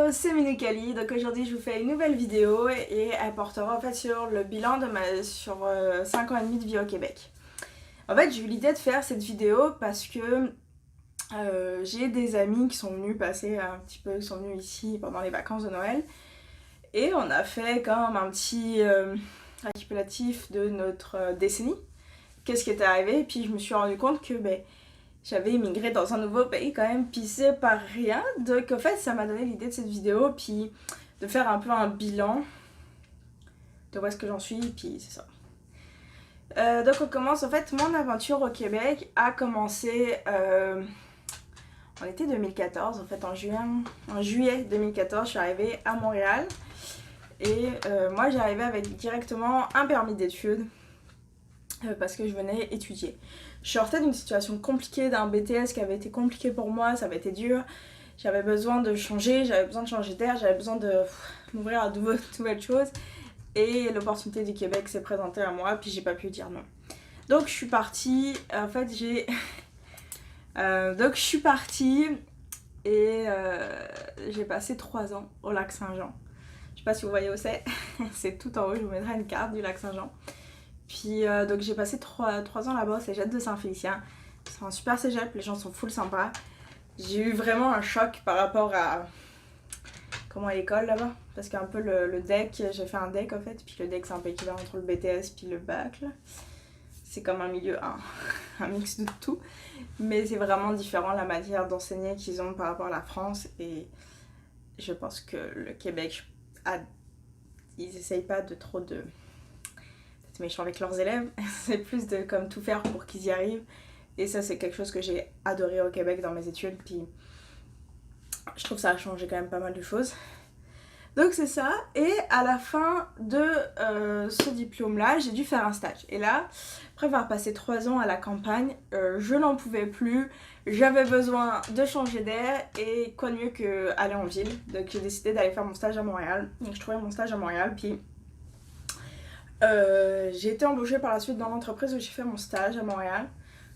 Hello, c'est Minekali. Donc aujourd'hui je vous fais une nouvelle vidéo et elle portera en fait sur le bilan de 5 ans et demi de vie au Québec. En fait j'ai eu l'idée de faire cette vidéo parce que j'ai des amis qui sont venus passer un petit peu, qui sont venus ici pendant les vacances de Noël et on a fait comme un petit récapitulatif de notre décennie, qu'est-ce qui était arrivé, et puis je me suis rendu compte que j'avais immigré dans un nouveau pays quand même, puis c'est pas rien. Donc en fait ça m'a donné l'idée de cette vidéo, puis de faire un peu un bilan de où est-ce que j'en suis, puis c'est ça. Donc on commence, en fait mon aventure au Québec a commencé en été 2014, en fait en juillet 2014 je suis arrivée à Montréal. Et moi j'arrivais avec directement un permis d'études parce que je venais étudier. Je sortais d'une situation compliquée, d'un BTS qui avait été compliqué pour moi, ça avait été dur. J'avais besoin de changer, j'avais besoin de changer d'air, j'avais besoin de m'ouvrir à de nouvelles choses. Et l'opportunité du Québec s'est présentée à moi, puis j'ai pas pu dire non. Donc je suis partie, en fait donc je suis partie et j'ai passé 3 ans au lac Saint-Jean. Je sais pas si vous voyez où c'est, c'est tout en haut, je vous mettrai une carte du lac Saint-Jean. Puis donc j'ai passé 3 ans là-bas au cégep de Saint-Félicien. C'est un super cégep, les gens sont full sympas. J'ai eu vraiment un choc par rapport à comment est l'école là-bas. Parce qu'un peu le DEC, j'ai fait un DEC en fait. Puis le DEC c'est un peu équivalent entre le BTS puis le bac là. C'est comme un milieu, un mix de tout. Mais c'est vraiment différent la manière d'enseigner qu'ils ont par rapport à la France. Et je pense que le Québec, ils essayent pas de trop de méchants avec leurs élèves, c'est plus de comme tout faire pour qu'ils y arrivent. Et ça c'est quelque chose que j'ai adoré au Québec dans mes études, puis je trouve que ça a changé quand même pas mal de choses. Donc c'est ça, et à la fin de ce diplôme là j'ai dû faire un stage. Et là, après avoir passé 3 ans à la campagne, je n'en pouvais plus, j'avais besoin de changer d'air, et quoi de mieux qu'aller en ville. Donc j'ai décidé d'aller faire mon stage à Montréal. Donc je trouvais mon stage à Montréal, puis j'ai été embauchée par la suite dans l'entreprise où j'ai fait mon stage à Montréal.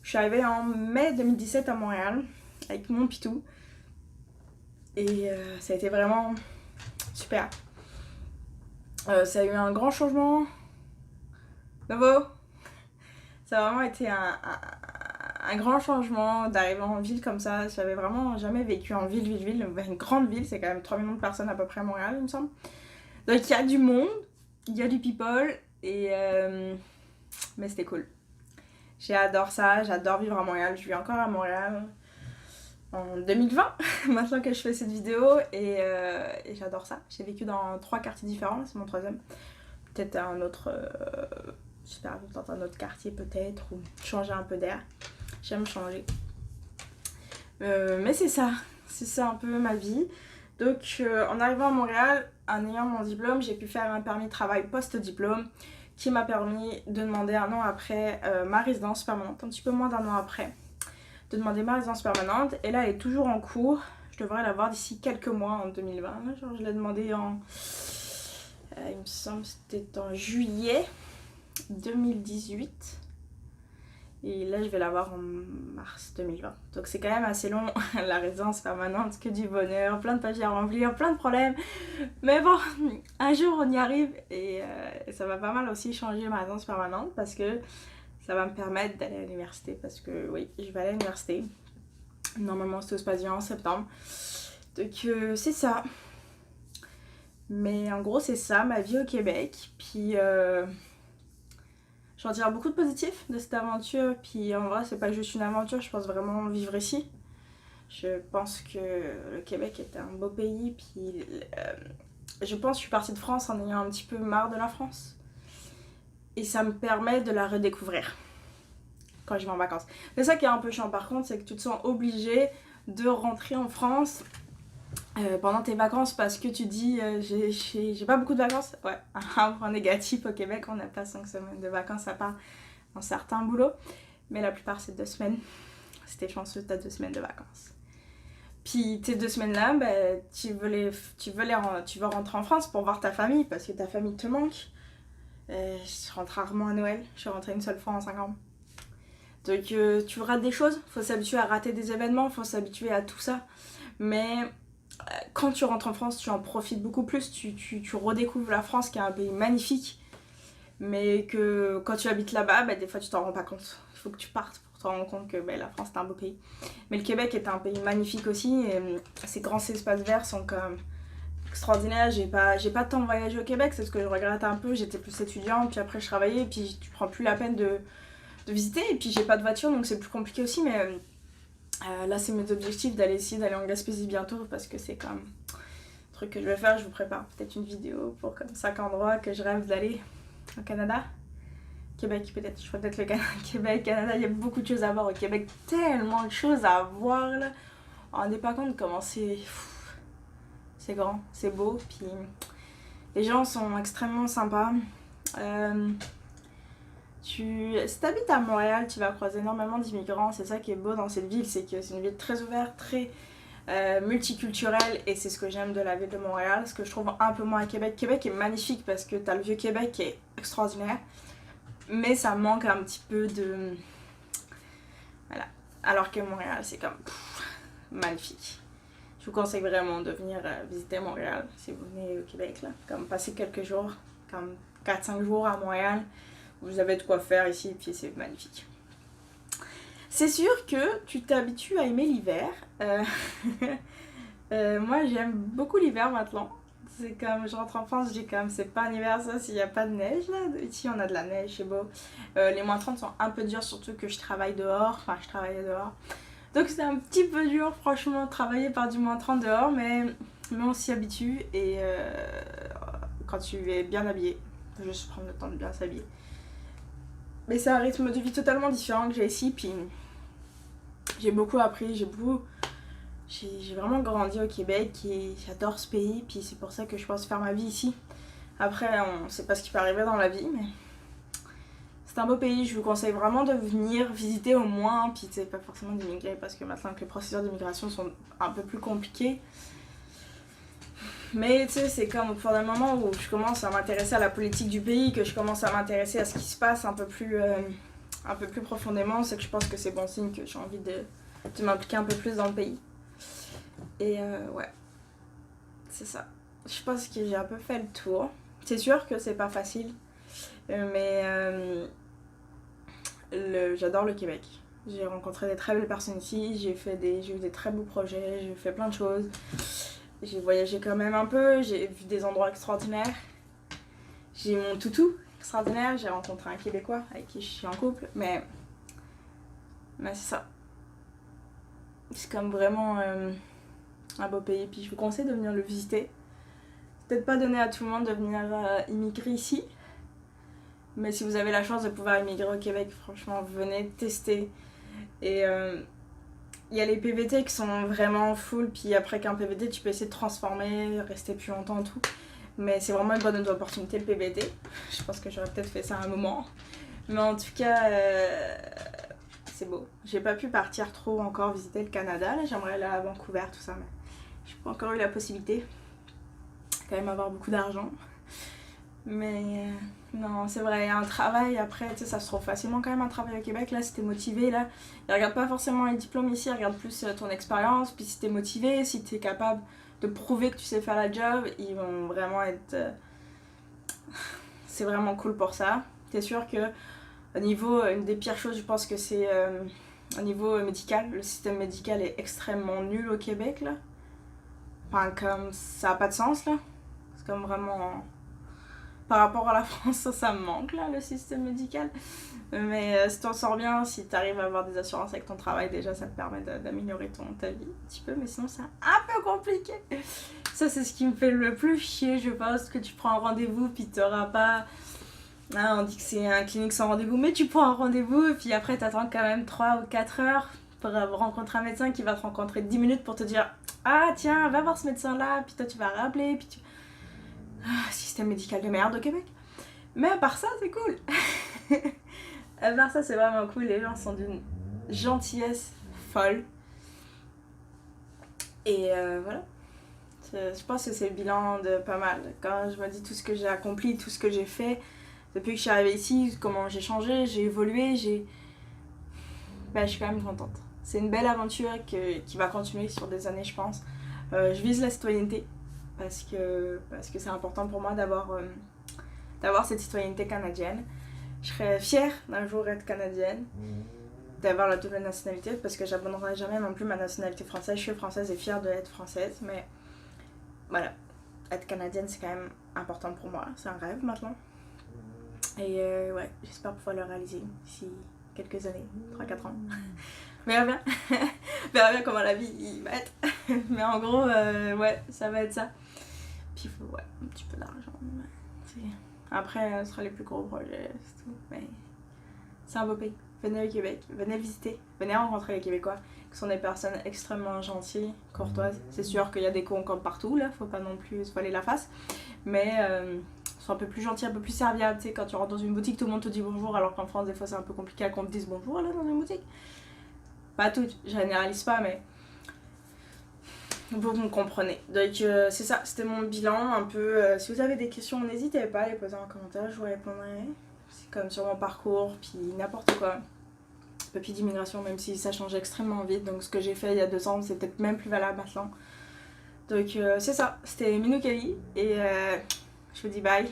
Je suis arrivée en mai 2017 à Montréal avec mon pitou. Et ça a été vraiment super. Ça a eu un grand changement. Nouveau. Ça a vraiment été un grand changement d'arriver en ville comme ça. J'avais vraiment jamais vécu en ville. Une grande ville, c'est quand même 3 millions de personnes à peu près à Montréal, il me semble. Donc il y a du monde, il y a du people. Et mais c'était cool. J'adore ça, j'adore vivre à Montréal. Je vis encore à Montréal en 2020, maintenant que je fais cette vidéo, et j'adore ça. J'ai vécu dans 3 quartiers différents, c'est mon 3e. Peut-être un autre, j'espère dans un autre quartier peut-être, ou changer un peu d'air. J'aime changer. Mais c'est ça un peu ma vie. Donc en arrivant à Montréal, en ayant mon diplôme, j'ai pu faire un permis de travail post-diplôme qui m'a permis de demander un an après ma résidence permanente, un petit peu moins d'un an après, de demander ma résidence permanente. Et là elle est toujours en cours, je devrais l'avoir d'ici quelques mois en 2020, genre je l'ai demandé en, il me semble c'était en juillet 2018. Et là, je vais l'avoir en mars 2020. Donc c'est quand même assez long, la résidence permanente, que du bonheur, plein de papiers à remplir, plein de problèmes. Mais bon, un jour on y arrive, et ça va pas mal aussi changer ma résidence permanente parce que ça va me permettre d'aller à l'université. Parce que oui, je vais aller à l'université. Normalement, tout se passe bien en septembre. Donc c'est ça. Mais en gros, c'est ça, ma vie au Québec. Puis j'en tire beaucoup de positifs de cette aventure, puis en vrai c'est pas juste une aventure, je pense vraiment vivre ici. Je pense que le Québec est un beau pays, puis je pense que je suis partie de France en ayant un petit peu marre de la France. Et ça me permet de la redécouvrir quand je vais en vacances. C'est ça qui est un peu chiant par contre, c'est que tu te sens obligé de rentrer en France pendant tes vacances parce que tu dis j'ai pas beaucoup de vacances. Ouais, un point négatif au Québec, on n'a pas 5 semaines de vacances à part dans certains boulots, mais la plupart c'est 2 semaines. Si t'es chanceux, t'as 2 semaines de vacances. Puis tes 2 semaines là, tu veux rentrer en France pour voir ta famille parce que ta famille te manque. Je rentre rarement à Noël, je suis rentrée une seule fois en 5 ans. Donc tu rates des choses, faut s'habituer à rater des événements, faut s'habituer à tout ça. Mais quand tu rentres en France, tu en profites beaucoup plus, tu redécouvres la France qui est un pays magnifique, mais que quand tu habites là-bas, des fois tu t'en rends pas compte. Il faut que tu partes pour te rendre compte que la France c'est un beau pays. Mais le Québec est un pays magnifique aussi, et ces grands espaces verts sont quand même extraordinaires. J'ai pas tant voyagé au Québec, c'est ce que je regrette un peu, j'étais plus étudiante, puis après je travaillais, et puis tu prends plus la peine de visiter, et puis j'ai pas de voiture, donc c'est plus compliqué aussi, mais là c'est mes objectifs essayer d'aller en Gaspésie bientôt, parce que c'est quand même un truc que je vais faire. Je vous prépare peut-être une vidéo pour comme 5 endroits que je rêve d'aller au Canada. Québec peut-être, je ferai peut-être le Québec, Canada, il y a beaucoup de choses à voir au Québec, tellement de choses à voir là. On ne rend pas compte comment c'est grand, c'est beau, puis les gens sont extrêmement sympas. Si t'habites à Montréal, tu vas croiser énormément d'immigrants. C'est ça qui est beau dans cette ville, c'est que c'est une ville très ouverte, très multiculturelle, et c'est ce que j'aime de la ville de Montréal, ce que je trouve un peu moins à Québec. Québec est magnifique parce que t'as le vieux Québec qui est extraordinaire, mais ça manque un petit peu de... Voilà. Alors que Montréal, c'est comme magnifique. Je vous conseille vraiment de venir visiter Montréal si vous venez au Québec, là. Comme passer quelques jours, comme 4-5 jours à Montréal. Vous avez de quoi faire ici, et puis c'est magnifique. C'est sûr que tu t'habitues à aimer l'hiver. Moi, j'aime beaucoup l'hiver maintenant. C'est comme, je rentre en France, je dis comme, c'est pas un hiver ça s'il n'y a pas de neige là. Ici, on a de la neige, c'est beau. Les moins 30 sont un peu durs, surtout que je travaille dehors. Enfin, je travaillais dehors. Donc c'est un petit peu dur, franchement, travailler par du moins 30 dehors, mais on s'y habitue. Et quand tu es bien habillé, faut juste prendre le temps de bien s'habiller. Mais c'est un rythme de vie totalement différent que j'ai ici, puis j'ai beaucoup appris, j'ai vraiment grandi au Québec et j'adore ce pays, puis c'est pour ça que je pense faire ma vie ici. Après, on sait pas ce qui peut arriver dans la vie, mais c'est un beau pays, je vous conseille vraiment de venir visiter au moins, puis c'est pas forcément d'immigrer, parce que maintenant que les procédures d'immigration sont un peu plus compliquées. Mais tu sais, c'est comme pour le moment où je commence à m'intéresser à la politique du pays, que je commence à m'intéresser à ce qui se passe un peu plus profondément, c'est que je pense que c'est bon signe que j'ai envie de m'impliquer un peu plus dans le pays. Et ouais, c'est ça. Je pense que j'ai un peu fait le tour. C'est sûr que c'est pas facile, mais j'adore le Québec. J'ai rencontré des très belles personnes ici, j'ai eu des très beaux projets, j'ai fait plein de choses. J'ai voyagé quand même un peu, j'ai vu des endroits extraordinaires. J'ai mon toutou extraordinaire, j'ai rencontré un Québécois avec qui je suis en couple, mais c'est ça. C'est comme vraiment un beau pays, puis je vous conseille de venir le visiter. Peut-être pas donné à tout le monde de venir immigrer ici, mais si vous avez la chance de pouvoir immigrer au Québec, franchement, venez tester. Et il y a les PVT qui sont vraiment full, puis après qu'un PVT, tu peux essayer de transformer, rester plus longtemps et tout. Mais c'est vraiment une bonne opportunité le PVT. Je pense que j'aurais peut-être fait ça à un moment. Mais en tout cas, c'est beau. J'ai pas pu partir trop encore visiter le Canada. Là, j'aimerais aller à Vancouver, tout ça, mais j'ai pas encore eu la possibilité. Quand même avoir beaucoup d'argent. Mais non, c'est vrai, un travail après, tu sais, ça se trouve facilement quand même un travail au Québec. Là, si t'es motivé, là, ils regardent pas forcément les diplômes ici, ils regardent plus ton expérience. Puis si t'es motivé, si t'es capable de prouver que tu sais faire la job, ils vont vraiment être... C'est vraiment cool pour ça. C'est sûr que au niveau, une des pires choses, je pense que c'est au niveau médical. Le système médical est extrêmement nul au Québec, là. Enfin, comme ça a pas de sens, là. C'est comme vraiment... Par rapport à la France, ça me manque, là, le système médical. Mais si t'en sors bien, si t'arrives à avoir des assurances avec ton travail, déjà, ça te permet d'améliorer ta vie un petit peu. Mais sinon, c'est un peu compliqué. Ça, c'est ce qui me fait le plus chier, je pense, que tu prends un rendez-vous, puis t'auras pas... Ah, on dit que c'est un clinique sans rendez-vous, mais tu prends un rendez-vous, et puis après, t'attends quand même 3 ou 4 heures pour rencontrer un médecin qui va te rencontrer 10 minutes pour te dire « Ah, tiens, va voir ce médecin-là, puis toi, tu vas rappeler, puis tu... » Système médical de merde au Québec. Mais à part ça, c'est cool. À part ça, c'est vraiment cool. Les gens sont d'une gentillesse folle. Et voilà. Je pense que c'est le bilan de pas mal. Quand je me dis tout ce que j'ai accompli, tout ce que j'ai fait depuis que je suis arrivée ici, comment j'ai changé, j'ai évolué, je suis quand même contente. C'est une belle aventure qui va continuer sur des années, je pense. Je vise la citoyenneté parce que c'est important pour moi d'avoir cette citoyenneté canadienne. Je serais fière d'un jour être canadienne, d'avoir la double nationalité, parce que j'abandonnerai jamais non plus ma nationalité française. Je suis française et fière d'être française, mais voilà, être canadienne c'est quand même important pour moi, c'est un rêve maintenant. Et ouais, j'espère pouvoir le réaliser d'ici quelques années, 3-4 ans. Verra bien. Verra bien comment la vie va être. Mais en gros, ouais, ça va être ça. Puis il faut ouais, un petit peu d'argent. Après, ce sera les plus gros projets, c'est tout. Mais c'est un beau pays. Venez au Québec, venez visiter, venez rencontrer les Québécois, qui sont des personnes extrêmement gentilles, courtoises. C'est sûr qu'il y a des cons comme partout, là, faut pas non plus se voiler la face. Mais sont un peu plus gentils, un peu plus serviables. Tu sais, quand tu rentres dans une boutique, tout le monde te dit bonjour, alors qu'en France, des fois, c'est un peu compliqué qu'on te dise bonjour là dans une boutique. Pas toutes, je généralise pas, mais vous me comprenez. Donc c'est ça, c'était mon bilan un peu. Si vous avez des questions, n'hésitez pas à les poser en commentaire, je vous répondrai. C'est comme sur mon parcours, puis n'importe quoi. Papier d'immigration, même si ça change extrêmement vite. Donc ce que j'ai fait il y a 2 ans, c'est peut-être même plus valable maintenant. Donc c'est ça, c'était Minou Kelly et je vous dis bye.